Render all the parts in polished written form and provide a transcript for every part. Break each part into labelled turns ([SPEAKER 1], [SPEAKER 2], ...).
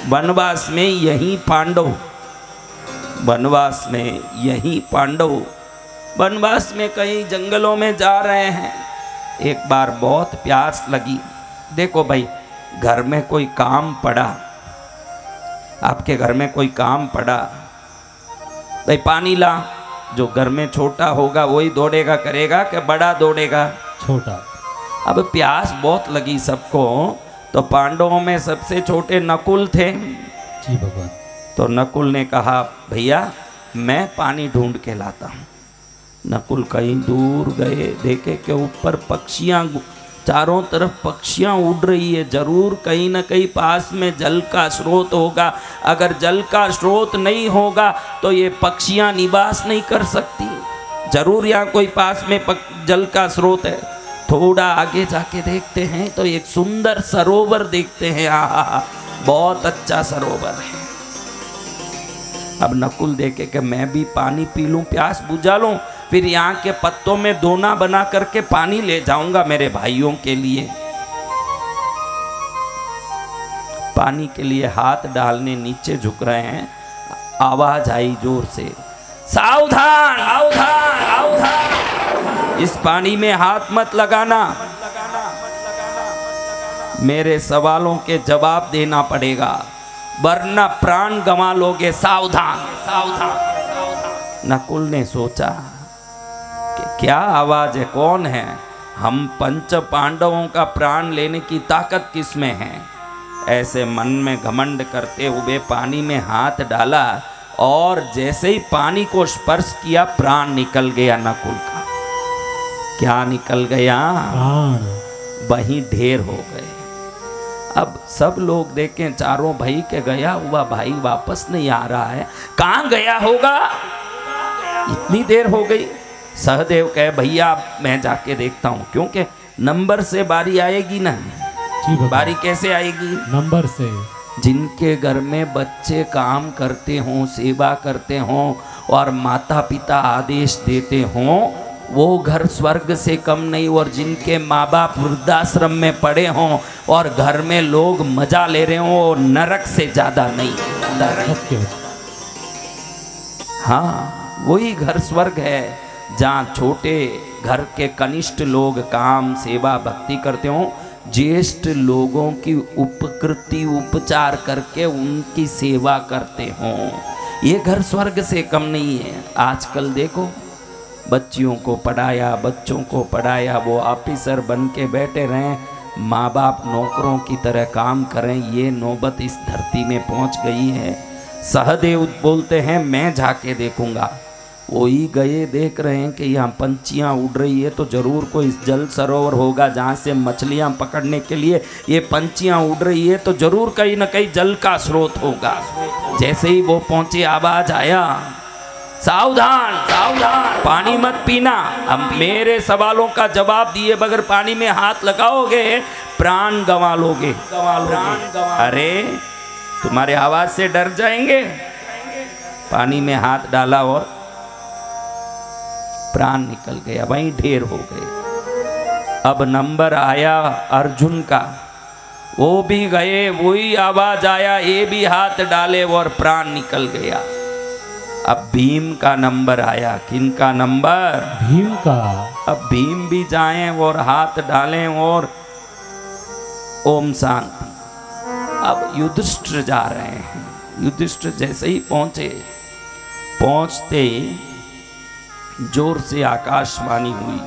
[SPEAKER 1] वनवास में यही पांडव, वनवास में यही पांडव वनवास में कहीं जंगलों में जा रहे हैं। एक बार बहुत प्यास लगी। देखो भाई, घर में कोई काम पड़ा, आपके घर में कोई काम पड़ा, भाई पानी ला। जो घर में छोटा होगा वही दौड़ेगा करेगा कि बड़ा दौड़ेगा? छोटा। अब प्यास बहुत लगी सबको, तो पांडवों में सबसे छोटे नकुल थे। जी भगवान। तो नकुल ने कहा भैया मैं पानी ढूंढ के लाता हूँ। नकुल कहीं दूर गए, देखे कि ऊपर पक्षियाँ, चारों तरफ पक्षियाँ उड़ रही है। जरूर कहीं ना कहीं पास में जल का स्रोत होगा। अगर जल का स्रोत नहीं होगा तो ये पक्षियाँ निवास नहीं कर सकती। जरूर यहाँ कोई पास में जल का स्रोत है। थोड़ा आगे जाके देखते हैं तो एक सुंदर सरोवर देखते हैं। आहा, बहुत अच्छा सरोवर है। अब नकुल देखे कि मैं भी पानी पी लूं, प्यास बुझा लूं, फिर यहाँ के पत्तों में दोना बना करके पानी ले जाऊंगा मेरे भाइयों के लिए। पानी के लिए हाथ डालने नीचे झुक रहे हैं, आवाज आई जोर से, सावधान सावधान सावधान, इस पानी में हाथ मत लगाना, मेरे सवालों के जवाब देना पड़ेगा वरना प्राण गंवा लोगे। सावधान सावधान। नकुल ने सोचा कि क्या आवाज है, कौन है? हम पंच पांडवों का प्राण लेने की ताकत किसमें है? ऐसे मन में घमंड करते हुए पानी में हाथ डाला और जैसे ही पानी को स्पर्श किया प्राण निकल गया नकुल का। क्या निकल गया? प्राण। वहीं ढेर हो गए। अब सब लोग देखें, चारों भाई के गया हुआ भाई वापस नहीं आ रहा है। कहाँ गया होगा? इतनी देर हो गई। सहदेव कहे भैया मैं जाके देखता हूँ, क्योंकि नंबर से बारी आएगी ना। बारी कैसे आएगी? नंबर से। जिनके घर में बच्चे काम करते हों, सेवा करते हों और माता पिता आदेश देते हों, वो घर स्वर्ग से कम नहीं। और जिनके माँ बाप वृद्धाश्रम में पड़े हों और घर में लोग मजा ले रहे हों, नरक से ज्यादा नहीं। नरक। हाँ, वही घर स्वर्ग है जहाँ छोटे घर के कनिष्ठ लोग काम सेवा भक्ति करते हों, ज्येष्ठ लोगों की उपकृति उपचार करके उनकी सेवा करते हों। ये घर स्वर्ग से कम नहीं है। आजकल देखो, बच्चियों को पढ़ाया, बच्चों को पढ़ाया, वो ऑफिसर बन के बैठे रहें, माँ बाप नौकरों की तरह काम करें, ये नौबत इस धरती में पहुँच गई है। सहदेव बोलते हैं मैं जाके देखूंगा। वही गए, देख रहे हैं कि यहाँ पंछियाँ उड़ रही है, तो जरूर कोई जल सरोवर होगा जहाँ से मछलियाँ पकड़ने के लिए ये पंछियाँ उड़ रही है, तो जरूर कहीं ना कहीं जल का स्रोत होगा। जैसे ही वो पहुँचे आवाज आया, सावधान सावधान, पानी मत पीना। अब मेरे सवालों का जवाब दिए बगैर पानी में हाथ लगाओगे प्राण गंवा लोगे। अरे तुम्हारे आवाज से डर जाएंगे। पानी में हाथ डाला और प्राण निकल गया, वहीं ढेर हो गए। अब नंबर आया अर्जुन का, वो भी गए, वही आवाज आया, ये भी हाथ डाले और प्राण निकल गया। अब भीम का नंबर आया। किन का नंबर? भीम का। अब भीम भी जाएं और हाथ डालें और ओम शांति। अब युधिष्ठिर जा रहे हैं। युधिष्ठिर जैसे ही पहुंचते जोर से आकाशवाणी हुई,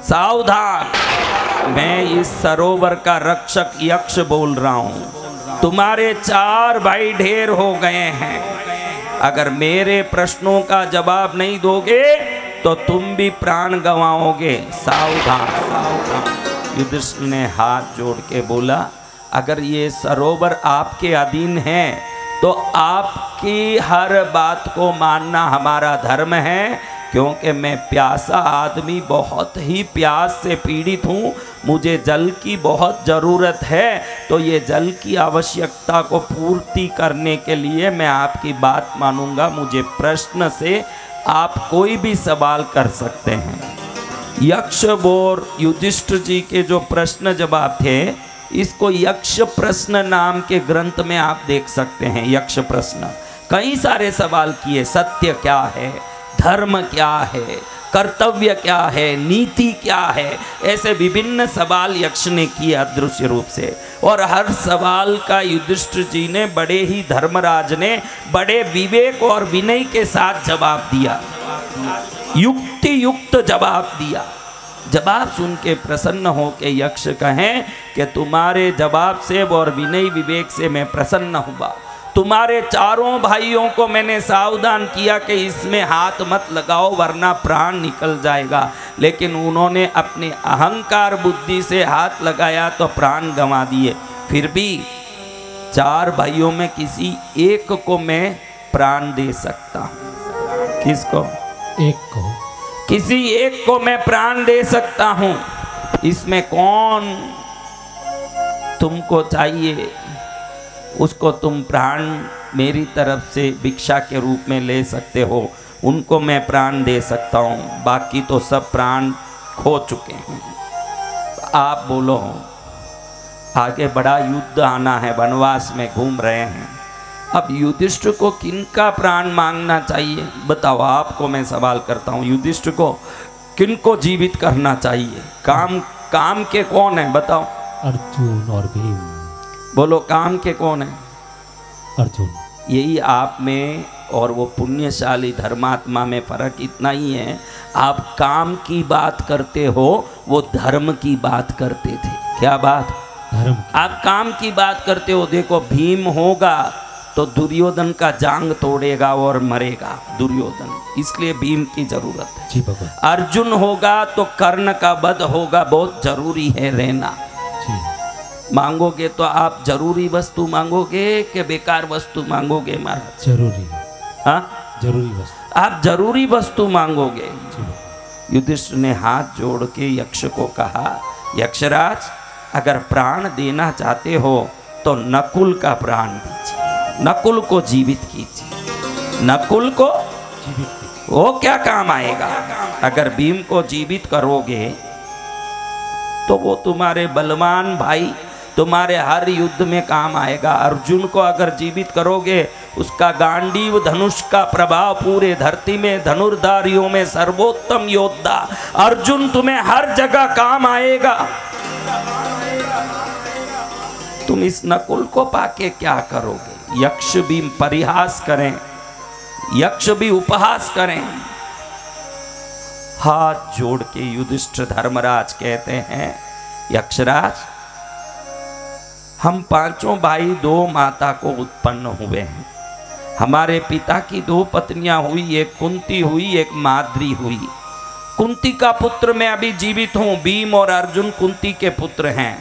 [SPEAKER 1] सावधान, मैं इस सरोवर का रक्षक यक्ष बोल रहा हूं। तुम्हारे 4 भाई ढेर हो गए हैं। अगर मेरे प्रश्नों का जवाब नहीं दोगे तो तुम भी प्राण गंवाओगे। सावधान सावधान। युधिष्ठिर ने हाथ जोड़ के बोला, अगर ये सरोवर आपके अधीन है तो आपकी हर बात को मानना हमारा धर्म है, क्योंकि मैं प्यासा आदमी, बहुत ही प्यास से पीड़ित हूँ, मुझे जल की बहुत ज़रूरत है। तो ये जल की आवश्यकता को पूर्ति करने के लिए मैं आपकी बात मानूंगा। मुझे प्रश्न से आप कोई भी सवाल कर सकते हैं। यक्ष और युधिष्ठिर जी के जो प्रश्न जवाब थे इसको यक्ष प्रश्न नाम के ग्रंथ में आप देख सकते हैं। यक्ष प्रश्न कई सारे सवाल किए, सत्य क्या है, धर्म क्या है, कर्तव्य क्या है, नीति क्या है, ऐसे विभिन्न सवाल यक्ष ने किए अदृश्य रूप से। और हर सवाल का युधिष्ठिर जी ने, बड़े ही धर्मराज ने बड़े विवेक और विनय के साथ जवाब दिया, युक्ति युक्त जवाब दिया। जवाब सुन के प्रसन्न हो के यक्ष कहें कि तुम्हारे जवाब से और विनय विवेक से मैं प्रसन्न हुआ। तुम्हारे चारों भाइयों को मैंने सावधान किया कि इसमें हाथ मत लगाओ वरना प्राण निकल जाएगा, लेकिन उन्होंने अपने अहंकार बुद्धि से हाथ लगाया तो प्राण गंवा दिए। फिर भी 4 भाइयों में किसी एक को मैं प्राण दे सकता हूँ। किसको?
[SPEAKER 2] एक को।
[SPEAKER 1] किसी एक को मैं प्राण दे सकता हूँ। इसमें कौन तुमको चाहिए, उसको तुम प्राण मेरी तरफ से भिक्षा के रूप में ले सकते हो, उनको मैं प्राण दे सकता हूँ। बाकी तो सब प्राण खो चुके हैं। आप बोलो, आगे बड़ा युद्ध आना है, वनवास में घूम रहे हैं। अब युधिष्ठिर को किनका प्राण मांगना चाहिए बताओ? आपको मैं सवाल करता हूँ, युधिष्ठिर को किनको जीवित करना चाहिए? काम के कौन है बताओ?
[SPEAKER 2] अर्जुन और भीम।
[SPEAKER 1] बोलो, काम के कौन है?
[SPEAKER 2] अर्जुन।
[SPEAKER 1] यही आप में और वो पुण्यशाली धर्मात्मा में फर्क इतना ही है, आप काम की बात करते हो, वो धर्म की बात करते थे। क्या बात?
[SPEAKER 2] धर्म।
[SPEAKER 1] आप काम की बात करते हो। देखो, भीम होगा तो दुर्योधन का जांग तोड़ेगा और मरेगा दुर्योधन, इसलिए भीम की जरूरत है।
[SPEAKER 2] जी भगवान।
[SPEAKER 1] अर्जुन होगा तो कर्ण का वध होगा, बहुत जरूरी है रहना।
[SPEAKER 2] जी।
[SPEAKER 1] मांगोगे तो आप जरूरी वस्तु मांगोगे कि बेकार वस्तु मांगोगे महाराज?
[SPEAKER 2] जरूरी।
[SPEAKER 1] हाँ,
[SPEAKER 2] जरूरी वस्तु।
[SPEAKER 1] आप जरूरी वस्तु मांगोगे। युधिष्ठिर ने हाथ जोड़ के यक्ष को कहा, यक्षराज अगर प्राण देना चाहते हो तो नकुल का प्राण दीजिए, नकुल को जीवित कीजिए। नकुल को जीवित, वो क्या काम आएगा? अगर भीम को जीवित करोगे तो वो तुम्हारे बलवान भाई, तुम्हारे हर युद्ध में काम आएगा। अर्जुन को अगर जीवित करोगे, उसका गांडीव धनुष का प्रभाव पूरे धरती में, धनुर्धारियों में सर्वोत्तम योद्धा अर्जुन तुम्हें हर जगह काम आएगा। तुम इस नकुल को पाके क्या करोगे? यक्ष भी परिहास करें, यक्ष भी उपहास करें। हाथ जोड़ के युधिष्ठिर धर्मराज कहते हैं, यक्षराज हम 5 भाई 2 माता को उत्पन्न हुए हैं। हमारे पिता की 2 पत्नियां हुई, एक कुंती हुई, एक माद्री हुई। कुंती का पुत्र मैं अभी जीवित हूं, भीम और अर्जुन कुंती के पुत्र हैं।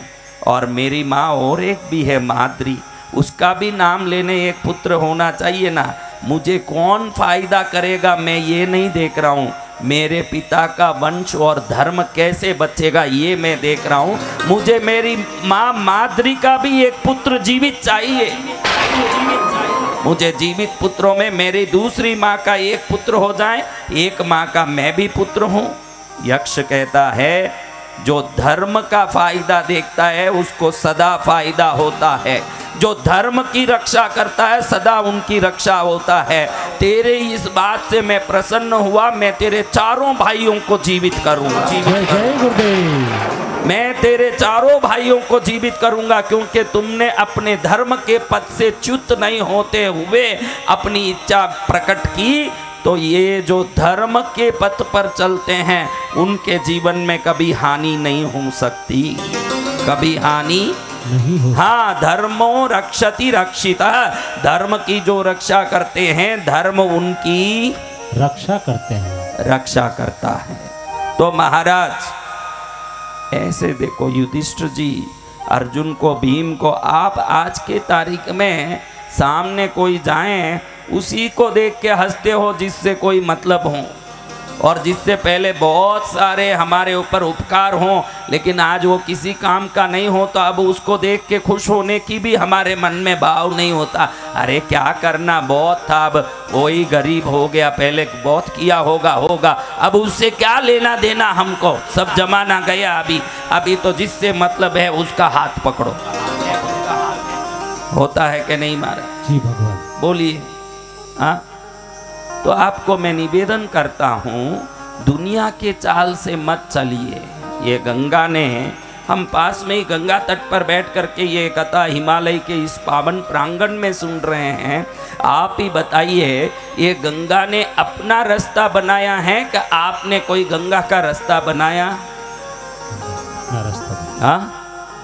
[SPEAKER 1] और मेरी माँ और एक भी है माद्री, उसका भी नाम लेने एक पुत्र होना चाहिए ना। मुझे कौन फायदा करेगा मैं ये नहीं देख रहा हूँ, मेरे पिता का वंश और धर्म कैसे बचेगा ये मैं देख रहा हूँ। मुझे मेरी माँ माद्री का भी एक पुत्र जीवित चाहिए। मुझे जीवित पुत्रों में मेरी दूसरी माँ का एक पुत्र हो जाए, एक माँ का मैं भी पुत्र हूँ। यक्ष कहता है, जो धर्म का फायदा देखता है उसको सदा फायदा होता है, जो धर्म की रक्षा करता है सदा उनकी रक्षा होता है। तेरे इस बात से मैं प्रसन्न हुआ, मैं तेरे 4 भाइयों को जीवित करूंगा। मैं तेरे 4 भाइयों को जीवित करूंगा, क्योंकि तुमने अपने धर्म के पद से च्युत नहीं होते हुए अपनी इच्छा प्रकट की। तो ये जो धर्म के पथ पर चलते हैं उनके जीवन में कभी हानि नहीं हो सकती, कभी हानि नहीं हो। हाँ, धर्मो रक्षति रक्षिता, धर्म की जो रक्षा करते हैं धर्म उनकी
[SPEAKER 2] रक्षा करते हैं,
[SPEAKER 1] रक्षा करता है। तो महाराज ऐसे देखो युधिष्ठिर जी अर्जुन को, भीम को, आप आज के तारीख में सामने कोई जाए उसी को देख के हंसते हो जिससे कोई मतलब हो। और जिससे पहले बहुत सारे हमारे ऊपर उपकार हों, लेकिन आज वो किसी काम का नहीं हो, तो अब उसको देख के खुश होने की भी हमारे मन में भाव नहीं होता। अरे क्या करना, बहुत था, अब वही गरीब हो गया, पहले बहुत किया होगा, अब उससे क्या लेना देना हमको, सब जमाना गया। अभी तो जिससे मतलब है उसका हाथ पकड़ो। होता है कि नहीं महाराज?
[SPEAKER 2] जी भगवान।
[SPEAKER 1] बोलिए। हाँ, तो आपको मैं निवेदन करता हूँ, दुनिया के चाल से मत चलिए। ये गंगा ने, हम पास में ही गंगा तट पर बैठ करके ये कथा हिमालय के इस पावन प्रांगण में सुन रहे हैं। आप ही बताइए, ये गंगा ने अपना रास्ता बनाया है कि आपने कोई गंगा का रास्ता बनाया?
[SPEAKER 2] अपना रास्ता।
[SPEAKER 1] हाँ,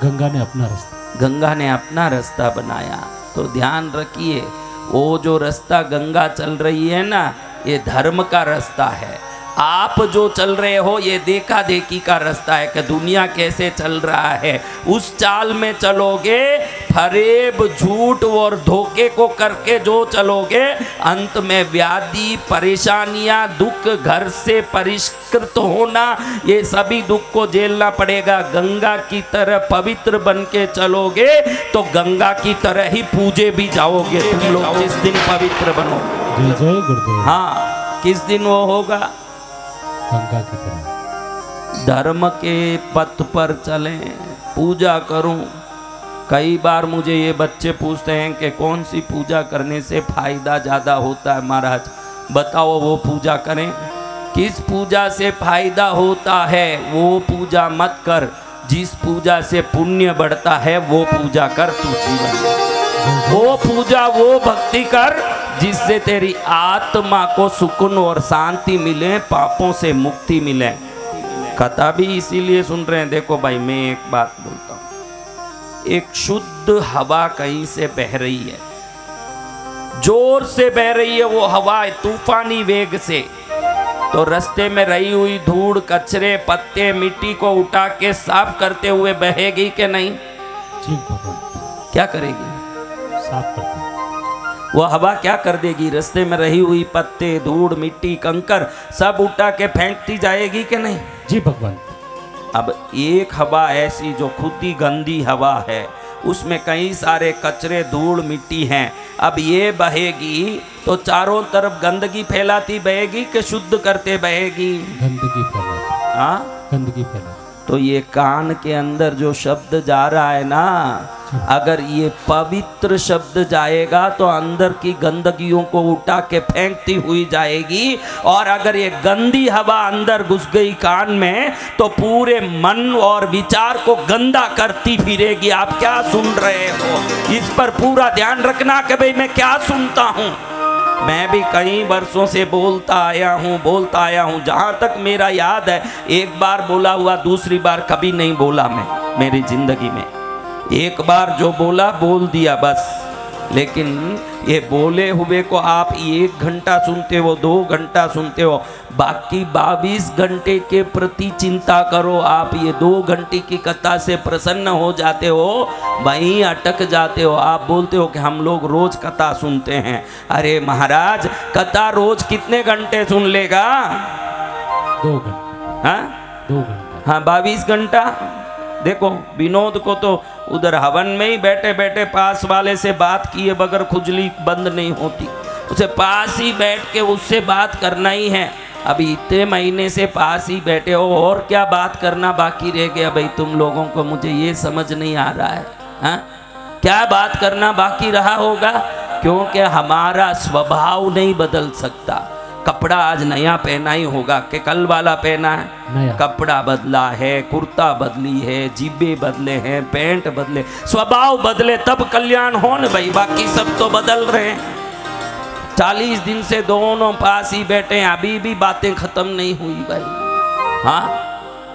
[SPEAKER 2] गंगा ने अपना रास्ता।
[SPEAKER 1] गंगा ने अपना रास्ता बनाया। तो ध्यान रखिए, वो जो रास्ता गंगा चल रही है ना, ये धर्म का रास्ता है। आप जो चल रहे हो ये देखा देखी का रास्ता है कि दुनिया कैसे चल रहा है। उस चाल में चलोगे, फरेब, झूठ और धोखे को करके जो चलोगे, अंत में व्याधि, परेशानियां, दुख, घर से परिष्कृत होना, ये सभी दुख को झेलना पड़ेगा। गंगा की तरह पवित्र बन के चलोगे तो गंगा की तरह ही पूजे भी जाओगे तुम लोग जिस दिन पवित्र बनोगे।
[SPEAKER 2] जय गुरुदेव।
[SPEAKER 1] हाँ, किस दिन वो होगा?
[SPEAKER 2] गंगा की तरह
[SPEAKER 1] धर्म के पथ पर चलें, पूजा करूं। कई बार मुझे ये बच्चे पूछते हैं कि कौन सी पूजा करने से फायदा ज़्यादा होता है महाराज, बताओ वो पूजा करें। किस पूजा से फायदा होता है वो पूजा मत कर, जिस पूजा से पुण्य बढ़ता है वो पूजा कर तू जीवन में। वो पूजा, वो भक्ति कर जिससे तेरी आत्मा को सुकून और शांति मिले, पापों से मुक्ति मिले। कथा भी इसीलिए सुन रहे हैं। देखो भाई, मैं एक बात बोलता हूँ, एक शुद्ध हवा कहीं से बह रही है, जोर से बह रही है वो हवा, तूफानी वेग से। तो रास्ते में रही हुई धूड़, कचरे, पत्ते, मिट्टी को उठा के साफ करते हुए बहेगी कि नहीं?
[SPEAKER 2] जी भगवान।
[SPEAKER 1] क्या करेगी?
[SPEAKER 2] साफ करते।
[SPEAKER 1] वो हवा क्या कर देगी? रास्ते में रही हुई पत्ते, धूड़, मिट्टी, कंकर सब उठा के फेंकती जाएगी कि नहीं?
[SPEAKER 2] जी भगवान।
[SPEAKER 1] अब एक हवा ऐसी जो खुद ही गंदी हवा है, उसमें कई सारे कचरे, धूड़, मिट्टी हैं। अब ये बहेगी तो चारों तरफ गंदगी फैलाती बहेगी कि शुद्ध करते बहेगी?
[SPEAKER 2] गंदगी फैलाती।
[SPEAKER 1] हाँ,
[SPEAKER 2] गंदगी फैलाती।
[SPEAKER 1] तो ये कान के अंदर जो शब्द जा रहा है ना, अगर ये पवित्र शब्द जाएगा तो अंदर की गंदगियों को उठा के फेंकती हुई जाएगी। और अगर ये गंदी हवा अंदर घुस गई कान में तो पूरे मन और विचार को गंदा करती फिरेगी। आप क्या सुन रहे हो, इस पर पूरा ध्यान रखना कि भाई मैं क्या सुनता हूँ। मैं भी कई वर्षों से बोलता आया हूँ। जहाँ तक मेरा याद है, एक बार बोला हुआ दूसरी बार कभी नहीं बोला मैं मेरी जिंदगी में। एक बार जो बोला बोल दिया बस। लेकिन ये बोले हुए को आप 1 घंटा सुनते हो, 2 घंटा सुनते हो, बाकी 22 घंटे के प्रति चिंता करो। आप ये 2 घंटे की कथा से प्रसन्न हो जाते हो, वहीं अटक जाते हो। आप बोलते हो कि हम लोग रोज कथा सुनते हैं। अरे महाराज, कथा रोज कितने घंटे सुन लेगा?
[SPEAKER 2] 2 घंटे।
[SPEAKER 1] हाँ,
[SPEAKER 2] 2 घंटे।
[SPEAKER 1] हाँ, 22 घंटा। देखो, विनोद को तो उधर हवन में ही बैठे बैठे पास वाले से बात किए बगैर खुजली बंद नहीं होती। उसे पास ही बैठ के उससे बात करना ही है। अभी इतने महीने से पास ही बैठे हो, और क्या बात करना बाकी रह गया भाई तुम लोगों को? मुझे ये समझ नहीं आ रहा है। हाँ, क्या बात करना बाकी रहा होगा? क्योंकि हमारा स्वभाव नहीं बदल सकता। कपड़ा आज नया पहना ही होगा कि कल वाला पहना है?
[SPEAKER 2] नया।
[SPEAKER 1] कपड़ा बदला है, कुर्ता बदली है, जीबे बदले हैं, पैंट बदले, स्वभाव बदले तब कल्याण हो न भाई। बाकी सब तो बदल रहे हैं। 40 दिन से दोनों पास ही बैठे हैं, अभी भी बातें खत्म नहीं हुई भाई। हाँ,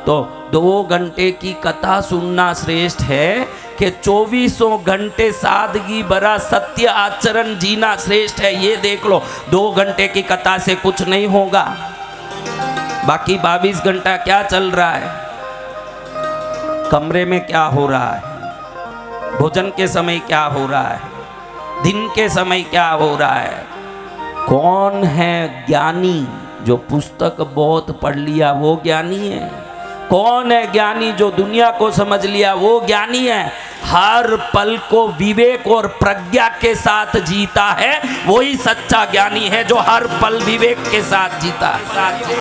[SPEAKER 1] तो 2 घंटे की कथा सुनना श्रेष्ठ है कि 24 घंटे सादगी भरा सत्य आचरण जीना श्रेष्ठ है। ये देख लो, 2 घंटे की कथा से कुछ नहीं होगा। बाकी 22 घंटा क्या चल रहा है? कमरे में क्या हो रहा है? भोजन के समय क्या हो रहा है? दिन के समय क्या हो रहा है? कौन है ज्ञानी? जो पुस्तक बहुत पढ़ लिया वो ज्ञानी है। कौन है ज्ञानी? जो दुनिया को समझ लिया वो ज्ञानी है। हर पल को विवेक और प्रज्ञा के साथ जीता है वही सच्चा ज्ञानी है, जो हर पल विवेक के साथ जीता है।